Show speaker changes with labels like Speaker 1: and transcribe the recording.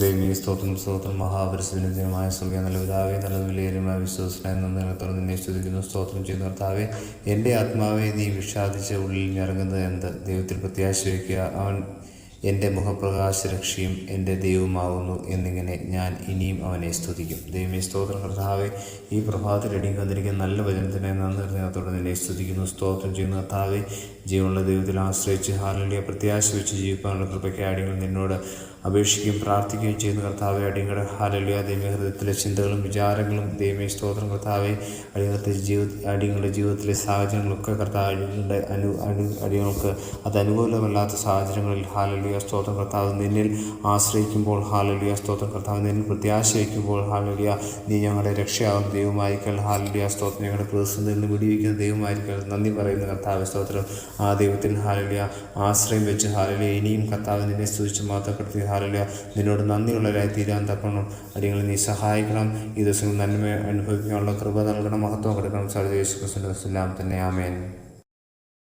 Speaker 1: ദൈവീയ സ്തോത്രം മഹാപരിശുദ്ധമായ സ്വർഗീയ നല്ല പിതാവേ, നല്ല വിലയേറിയമായ വിശ്വസനായ നന്ദിനത്തോടെ നിന്നെ സ്തുതിക്കുന്നു, സ്തോത്രം ചെയ്യുന്ന കർത്താവേ. എൻ്റെ ആത്മാവെ നീ വിഷാദിച്ച ഉള്ളിൽ ഞറങ്ങുന്നത് എന്ത്? ദൈവത്തിൽ പ്രത്യാശ വയ്ക്കുക, അവൻ എൻ്റെ മുഖപ്രകാശരക്ഷയും എൻ്റെ ദൈവമാവുന്നു എന്നിങ്ങനെ ഞാൻ ഇനിയും അവനെ സ്തുതിക്കും. ദൈവമേ സ്തോത്രം കർത്താവെ, ഈ പ്രഭാതത്തിൽ അടിയും വന്നിരിക്കുന്ന നല്ല വചനത്തിനെ നന്ദിനത്തോടെ നിന്നെ സ്തുതിക്കുന്നു, സ്തോത്രം ചെയ്യുന്ന കർത്താവെ. ജീവനുള്ള ദൈവത്തിൽ ആശ്രയിച്ച് ഹാലലിയ പ്രത്യാശ വെച്ച് ജീവിക്കാനുള്ള കൃപയ്ക്ക് അടിയങ്ങൾ നിന്നോട് അപേക്ഷിക്കുകയും പ്രാർത്ഥിക്കുകയും ചെയ്യുന്ന കർത്താവെ. അടിയങ്ങളുടെ ഹാലലിയ ദൈവ ഹൃദയത്തിലെ ചിന്തകളും വിചാരങ്ങളും ദൈവമേ സ്തോത്രം കർത്താവെ, അടിയങ്ങളുടെ ജീവിതത്തിലെ സാഹചര്യങ്ങളൊക്കെ കർത്താവ് അടിയങ്ങൾക്ക് അത് അനുകൂലമല്ലാത്ത സാഹചര്യങ്ങളിൽ ഹാലലിയ സ്തോത്രം കർത്താവ് നിന്നിൽ ആശ്രയിക്കുമ്പോൾ, ഹാലലിയ സ്തോത്രം കർത്താവ് നിന്നിൽ പ്രത്യാശ വയ്ക്കുമ്പോൾ, ഹാലലിയ നീ ഞങ്ങളുടെ രക്ഷയാകുന്ന ദൈവമായിരിക്കൽ, ഹാലലിയ സ്തോത്രം ഞങ്ങളുടെ പ്രതിസന്ധിയിൽ നിന്ന് വിടിവിക്കുന്ന ദൈവമായിരിക്കൽ നന്ദി പറയുന്ന കർത്താവ് സ്തോത്രം. ആ ദൈവത്തിൽ ഹാലലിയ ആശ്രയം വെച്ച് ഹാലലിയ ഇനിയും കർത്താവ് നിന്നെ സ്തുതിച്ച് മാത്രപ്പെടുത്തി ഹാലലിയ നിന്നോട് നന്ദിയുള്ളവരായി തീരാൻ തക്കണം. അടിയങ്ങളെ നീ സഹായിക്കണം. ഈ ദിവസങ്ങൾ നന്മ അനുഭവിക്കാനുള്ള കൃപ നൽകണം, മഹത്വം കൊടുക്കണം. സർവ്വേശ്വരൻ തന്നെ. ആമേൻ.